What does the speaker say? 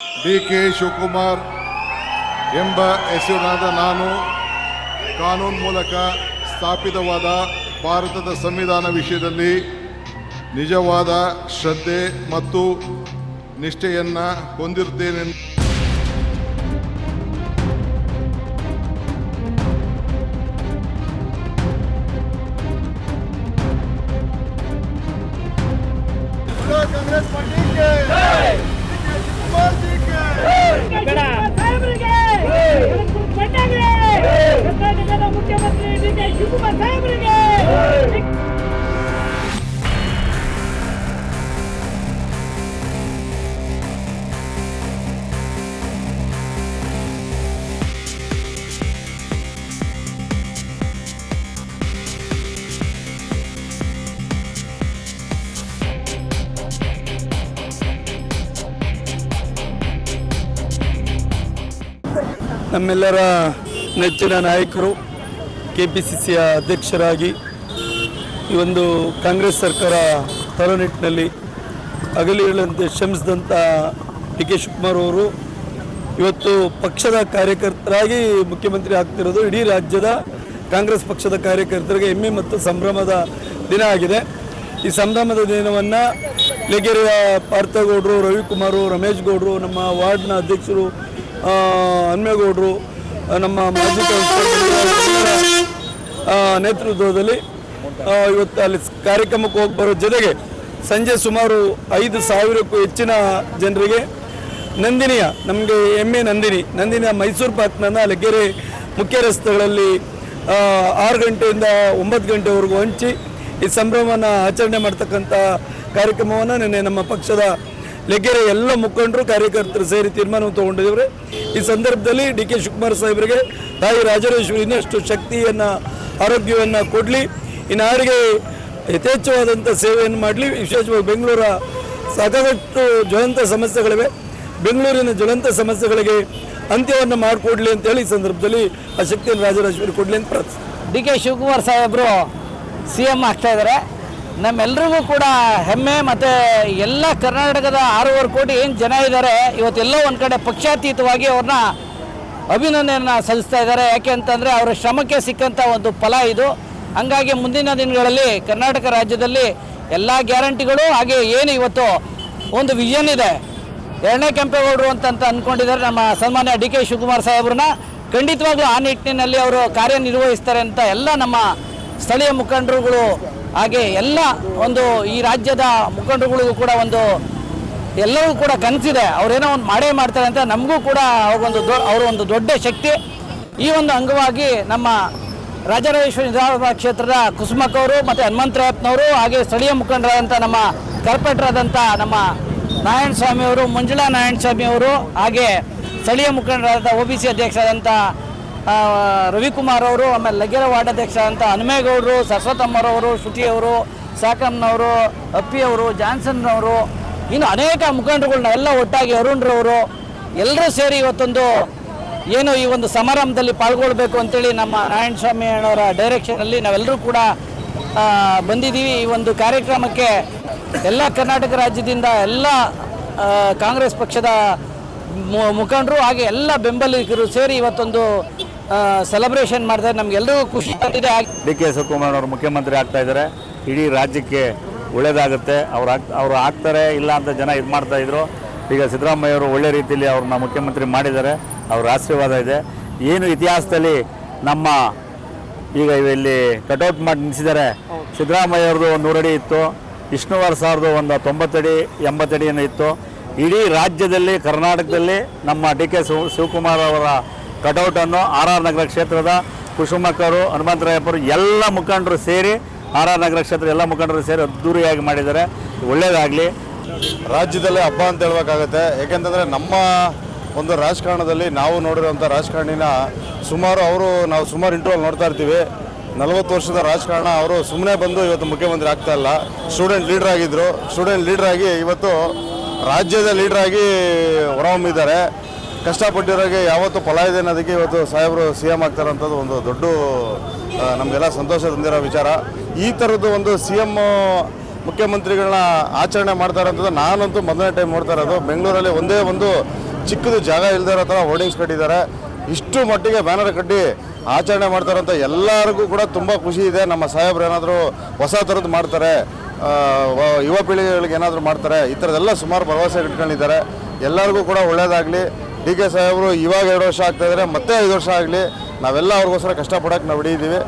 ಡಿ.ಕೆ. ಶಿವಕುಮಾರ್ ಎಂಬ ಹೆಸರಿನಾದ ನಾನು ಕಾನೂನು ಮೂಲಕ ಸ್ಥಾಪಿತವಾದ ಭಾರತದ ಸಂವಿಧಾನ ವಿಷಯದಲ್ಲಿ ನಿಜವಾದ ಶ್ರದ್ಧೆ ಮತ್ತು ನಿಷ್ಠೆಯನ್ನು ಹೊಂದಿರುತ್ತೇನೆ. ಕಾಂಗ್ರೆಸ್ ಪಾರ್ಟಿಗೆ ಕರ್ನಾಟಕದ ಮುಖ್ಯಮಂತ್ರಿ ಡಿ.ಕೆ. ಶಿವಕುಮಾರ್ ಸಾಹೇಬರಿಗೆ ನಮ್ಮೆಲ್ಲರ ನೆಚ್ಚಿನ ನಾಯಕರು KPCCಯ ಅಧ್ಯಕ್ಷರಾಗಿ ಈ ಒಂದು ಕಾಂಗ್ರೆಸ್ ಸರ್ಕಾರ ತರನಿಟ್ಟಿನಲ್ಲಿ ಅಗಲಿಗಳಂತೆ ಶ್ರಮಿಸಿದಂಥ ಡಿ.ಕೆ. ಶಿವಕುಮಾರ್ ಅವರು ಇವತ್ತು ಪಕ್ಷದ ಕಾರ್ಯಕರ್ತರಾಗಿ ಮುಖ್ಯಮಂತ್ರಿ ಆಗ್ತಿರೋದು ಇಡೀ ರಾಜ್ಯದ ಕಾಂಗ್ರೆಸ್ ಪಕ್ಷದ ಕಾರ್ಯಕರ್ತರಿಗೆ ಹೆಮ್ಮೆ ಮತ್ತು ಸಂಭ್ರಮದ ದಿನ ಆಗಿದೆ. ಈ ಸಂಭ್ರಮದ ದಿನವನ್ನು ಲೆಗೆರೆಯ ಪಾರ್ಥಗೌಡರು, ರವಿಕುಮಾರು, ರಮೇಶ್ ಗೌಡರು, ನಮ್ಮ ವಾರ್ಡ್ನ ಅಧ್ಯಕ್ಷರು ಹನುಮೇಗೌಡರು, ನಮ್ಮ ಮಾಜಿ ನೇತೃತ್ವದಲ್ಲಿ ಇವತ್ತು ಅಲ್ಲಿ ಕಾರ್ಯಕ್ರಮಕ್ಕೆ ಹೋಗಿ ಬರೋ ಜೊತೆಗೆ ಸಂಜೆ ಸುಮಾರು 5,000ಕ್ಕೂ ಹೆಚ್ಚಿನ ಜನರಿಗೆ ನಂದಿನಿಯ ನಮಗೆ ಎಮ್ಮೆ ನಂದಿನಿಯ ಮೈಸೂರು ಪಾಕ್ನ ಲೆಗ್ಗೆರೆ ಮುಖ್ಯ ರಸ್ತೆಗಳಲ್ಲಿ 6 ಗಂಟೆಯಿಂದ 9 ಗಂಟೆವರೆಗೂ ಹಂಚಿ ಈ ಸಂಭ್ರಮನ ಆಚರಣೆ ಮಾಡ್ತಕ್ಕಂಥ ಕಾರ್ಯಕ್ರಮವನ್ನು ನಿನ್ನೆ ನಮ್ಮ ಪಕ್ಷದ ಲೆಗ್ಗೆರೆ ಎಲ್ಲ ಮುಖಂಡರು ಕಾರ್ಯಕರ್ತರು ಸೇರಿ ತೀರ್ಮಾನವನ್ನು ತೊಗೊಂಡಿದ್ದೇವೆ. ಈ ಸಂದರ್ಭದಲ್ಲಿ ಡಿ.ಕೆ. ಶಿವಕುಮಾರ್ ಸಾಹೇಬರಿಗೆ ತಾಯಿ ರಾಜರಾಜೇಶ್ವರಿ ಇನ್ನಷ್ಟು ಶಕ್ತಿಯನ್ನು ಆರೋಗ್ಯವನ್ನು ಕೊಡಲಿ, ಈ ನಾಡಿಗೆ ಯಥೇಚ್ಛವಾದಂಥ ಸೇವೆಯನ್ನು ಮಾಡಲಿ. ವಿಶೇಷವಾಗಿ ಬೆಂಗಳೂರ ಸಾಕಷ್ಟು ಜ್ವಲಂತ ಸಮಸ್ಯೆಗಳಿವೆ, ಬೆಂಗಳೂರಿನ ಜ್ವಲಂತ ಸಮಸ್ಯೆಗಳಿಗೆ ಅಂತ್ಯವನ್ನು ಮಾಡಿಕೊಡ್ಲಿ ಅಂತೇಳಿ ಈ ಸಂದರ್ಭದಲ್ಲಿ ಆ ಶಕ್ತಿಯನ್ನು ರಾಜರಾಜೇಶ್ವರಿ ಕೊಡಲಿ ಅಂತ ಪ್ರಾರ್ಥಿಸ್ತೀನಿ. ಡಿ.ಕೆ. ಶಿವಕುಮಾರ್ ಸಾಹೇಬರು CM ಆಗ್ತಾ ಇದ್ದಾರೆ. ನಮ್ಮೆಲ್ಲರಿಗೂ ಕೂಡ ಹೆಮ್ಮೆ. ಮತ್ತು ಎಲ್ಲ ಕರ್ನಾಟಕದ 6.5 ಕೋಟಿ ಏನು ಜನ ಇದ್ದಾರೆ, ಇವತ್ತೆಲ್ಲೋ ಒಂದು ಕಡೆ ಪಕ್ಷಾತೀತವಾಗಿ ಅವ್ರನ್ನ ಅಭಿನಂದನೆಯನ್ನು ಸಲ್ಲಿಸ್ತಾ ಇದ್ದಾರೆ. ಯಾಕೆ ಅಂತಂದರೆ ಅವರ ಶ್ರಮಕ್ಕೆ ಸಿಕ್ಕಂಥ ಒಂದು ಫಲ ಇದು. ಹಂಗಾಗಿ ಮುಂದಿನ ದಿನಗಳಲ್ಲಿ ಕರ್ನಾಟಕ ರಾಜ್ಯದಲ್ಲಿ ಎಲ್ಲ ಗ್ಯಾರಂಟಿಗಳು ಹಾಗೆ ಏನು ಇವತ್ತು ಒಂದು ವಿಷನ್ ಇದೆ, 2ನೇ ಕೆಂಪೇಗೌಡರು ಅಂತ ಅಂದ್ಕೊಂಡಿದ್ದಾರೆ ನಮ್ಮ ಸನ್ಮಾನ್ಯ ಡಿ.ಕೆ. ಶಿವಕುಮಾರ್ ಸಾಹೇಬ್ರನ್ನ. ಖಂಡಿತವಾಗ್ಲೂ ಆ ನಿಟ್ಟಿನಲ್ಲಿ ಅವರು ಕಾರ್ಯನಿರ್ವಹಿಸ್ತಾರೆ ಅಂತ ಎಲ್ಲ ನಮ್ಮ ಸ್ಥಳೀಯ ಮುಖಂಡರುಗಳು ಹಾಗೆ ಎಲ್ಲ ಒಂದು ಈ ರಾಜ್ಯದ ಮುಖಂಡರುಗಳಿಗೂ ಕೂಡ ಒಂದು ಎಲ್ಲರಿಗೂ ಕೂಡ ಕನಸಿದೆ, ಅವರೇನೋ ಒಂದು ಮಾಡೇ ಮಾಡ್ತಾರೆ ಅಂತ. ನಮಗೂ ಕೂಡ ಅವರು ಒಂದು ದೊಡ್ಡ ಶಕ್ತಿ. ಈ ಒಂದು ಅಂಗವಾಗಿ ನಮ್ಮ ರಾಜರಾಜೇಶ್ವರಿ ವಿಧಾನಸಭಾ ಕ್ಷೇತ್ರದ ಕುಸುಮಕ್ಕವರು ಮತ್ತು ಹನುಮಂತರಾಯಪ್ಪನವರು ಹಾಗೆ ಸ್ಥಳೀಯ ಮುಖಂಡರಾದಂಥ ನಮ್ಮ ಕಾರ್ಪೊರೇಟರಾದಂಥ ನಮ್ಮ ನಾರಾಯಣ ಸ್ವಾಮಿಯವರು, ಮಂಜುಳಾ ನಾರಾಯಣ ಸ್ವಾಮಿಯವರು, ಹಾಗೆ ಸ್ಥಳೀಯ ಮುಖಂಡರಾದಂಥ OBC ಅಧ್ಯಕ್ಷರಾದಂಥ ರವಿಕುಮಾರ್ ಅವರು, ಆಮೇಲೆ ಲೆಗ್ಗೆರೆ ವಾರ್ಡ್ ಅಧ್ಯಕ್ಷರಾದಂಥ ಹನುಮೇಗೌಡರು, ಸರಸ್ವತಮ್ಮರವರು, ಶ್ರುತಿಯವರು, ಸಾಕಮ್ಮನವರು, ಅಪ್ಪಿಯವರು, ಜಾನ್ಸನ್ನವರು, ಇನ್ನು ಅನೇಕ ಮುಖಂಡರುಗಳನ್ನ ಎಲ್ಲ ಒಟ್ಟಾಗಿ ಅರುಣ್ರವರು ಎಲ್ಲರೂ ಸೇರಿ ಇವತ್ತೊಂದು ಏನು ಈ ಒಂದು ಸಮಾರಂಭದಲ್ಲಿ ಪಾಲ್ಗೊಳ್ಬೇಕು ಅಂತೇಳಿ ನಮ್ಮ ನಾರಾಯಣ ಸ್ವಾಮಿ ಅಣ್ಣವರ ಡೈರೆಕ್ಷನಲ್ಲಿ ನಾವೆಲ್ಲರೂ ಕೂಡ ಬಂದಿದ್ದೀವಿ. ಈ ಒಂದು ಕಾರ್ಯಕ್ರಮಕ್ಕೆ ಎಲ್ಲ ಕರ್ನಾಟಕ ರಾಜ್ಯದಿಂದ ಎಲ್ಲ ಕಾಂಗ್ರೆಸ್ ಪಕ್ಷದ ಮುಖಂಡರು ಹಾಗೆ ಎಲ್ಲ ಬೆಂಬಲಿಗರು ಸೇರಿ ಇವತ್ತೊಂದು ಸೆಲೆಬ್ರೇಷನ್ ಮಾಡ್ತಾರೆ. ನಮಗೆಲ್ಲರಿಗೂ ಖುಷಿ ಆಗ್ತಿದೆ. ಡಿ.ಕೆ. ಶಿವಕುಮಾರ್ ಅವರು ಮುಖ್ಯಮಂತ್ರಿ ಆಗ್ತಾ ಇದ್ದಾರೆ, ಇಡೀ ರಾಜ್ಯಕ್ಕೆ ಒಳ್ಳೆಯದಾಗುತ್ತೆ. ಅವರು ಆಗ್ತಾರೆ ಇಲ್ಲ ಅಂತ ಜನ ಇದು ಮಾಡ್ತಾಯಿದ್ರು. ಈಗ ಸಿದ್ದರಾಮಯ್ಯವರು ಒಳ್ಳೆ ರೀತಿಯಲ್ಲಿ ಅವ್ರನ್ನ ಮುಖ್ಯಮಂತ್ರಿ ಮಾಡಿದ್ದಾರೆ, ಅವ್ರ ಆಶೀರ್ವಾದ ಇದೆ. ಏನು ಇತಿಹಾಸದಲ್ಲಿ ನಮ್ಮ ಈಗ ಇಲ್ಲಿ ಕಟೌಟ್ ಮಾಡಿ ನಿಲ್ಲಿಸಿದ್ದಾರೆ. ಸಿದ್ದರಾಮಯ್ಯವ್ರದ್ದು 100 ಅಡಿ ಇತ್ತು, ವಿಷ್ಣುವರ್ಧನ್ ಸಾರ್ದು ಒಂದು 90 ಅಡಿ 80 ಅಡಿಯನ್ನು ಇತ್ತು. ಇಡೀ ರಾಜ್ಯದಲ್ಲಿ ಕರ್ನಾಟಕದಲ್ಲಿ ನಮ್ಮ ಡಿ.ಕೆ. ಶಿವಕುಮಾರ್ ಅವರ ಕಟೌಟನ್ನು RR ನಗರ ಕ್ಷೇತ್ರದ ಕುಸುಮಕ್ಕರು, ಹನುಮಂತರಾಯಪ್ಪರು ಎಲ್ಲ ಮುಖಂಡರು ಸೇರಿ RR ನಗರ ಕ್ಷೇತ್ರದ ಎಲ್ಲ ಮುಖಂಡರು ಸೇರಿ ಅದ್ದೂರಿಯಾಗಿ ಮಾಡಿದ್ದಾರೆ. ಒಳ್ಳೆಯದಾಗಲಿ. ರಾಜ್ಯದಲ್ಲೇ ಹಬ್ಬ ಅಂತ ಹೇಳ್ಬೇಕಾಗತ್ತೆ. ಏಕೆಂತಂದರೆ ನಮ್ಮ ಒಂದು ರಾಜಕಾರಣದಲ್ಲಿ ನಾವು ನೋಡಿರೋಂಥ ರಾಜಕಾರಣಿನ ನಾವು ಸುಮಾರು ಇಂಟರ್ವ್ಯೂಲ್ ನೋಡ್ತಾ ಇರ್ತೀವಿ. 40 ವರ್ಷದ ರಾಜಕಾರಣ. ಅವರು ಸುಮ್ಮನೆ ಬಂದು ಇವತ್ತು ಮುಖ್ಯಮಂತ್ರಿ ಆಗ್ತಾ ಇಲ್ಲ. ಸ್ಟೂಡೆಂಟ್ ಲೀಡರ್ ಆಗಿದ್ದರು, ಸ್ಟೂಡೆಂಟ್ ಲೀಡ್ರಾಗಿ ಇವತ್ತು ರಾಜ್ಯದ ಲೀಡ್ರಾಗಿ ಹೊರಹೊಮ್ಮಿದ್ದಾರೆ. ಕಷ್ಟಪಟ್ಟಿರೋರಿಗೆ ಯಾವತ್ತೂ ಫಲ ಇದೆ ಅನ್ನೋದಕ್ಕೆ ಇವತ್ತು ಸಾಹೇಬರು CM ಆಗ್ತಾರಂಥದ್ದು ಒಂದು ದೊಡ್ಡ ನಮಗೆಲ್ಲ ಸಂತೋಷ ತಂದಿರೋ ವಿಚಾರ. ಈ ಥರದ್ದು ಒಂದು CM ಮುಖ್ಯಮಂತ್ರಿಗಳನ್ನ ಆಚರಣೆ ಮಾಡ್ತಾ ಇರೋಂಥದ್ದು ನಾನಂತೂ ಮೊದಲನೇ ಟೈಮ್ ನೋಡ್ತಾ ಇರೋದು. ಬೆಂಗಳೂರಲ್ಲಿ ಒಂದೇ ಒಂದು ಚಿಕ್ಕದು ಜಾಗ ಇಲ್ಲದೆ ಇರೋ ಥರ ಹೋರ್ಡಿಂಗ್ಸ್ ಕಟ್ಟಿದ್ದಾರೆ. ಇಷ್ಟು ಮಟ್ಟಿಗೆ ಬ್ಯಾನರ್ ಕಟ್ಟಿ ಆಚರಣೆ ಮಾಡ್ತಾರಂತ ಎಲ್ಲರಿಗೂ ಕೂಡ ತುಂಬ ಖುಷಿ ಇದೆ. ನಮ್ಮ ಸಾಹೇಬ್ರು ಏನಾದರೂ ಹೊಸ ಥರದ್ದು ಮಾಡ್ತಾರೆ, ಯುವ ಪೀಳಿಗೆಗಳಿಗೆ ಏನಾದರೂ ಮಾಡ್ತಾರೆ, ಈ ಥರದ್ದೆಲ್ಲ ಸುಮಾರು ಭರವಸೆ ಇಟ್ಕೊಂಡಿದ್ದಾರೆ. ಎಲ್ಲರಿಗೂ ಕೂಡ ಒಳ್ಳೆಯದಾಗಲಿ. ಡಿ ಕೆ ಸಾಹೇಬರು ಇವಾಗ 2 ವರ್ಷ ಆಗ್ತಾಯಿದ್ದಾರೆ, ಮತ್ತೆ 5 ವರ್ಷ ಆಗಲಿ. ನಾವೆಲ್ಲ ಅವ್ರಿಗೋಸ್ಕರ ಕಷ್ಟಪಡೋಕೆ ನಾವು ಹಿಡಿಯಿದ್ದೀವಿ.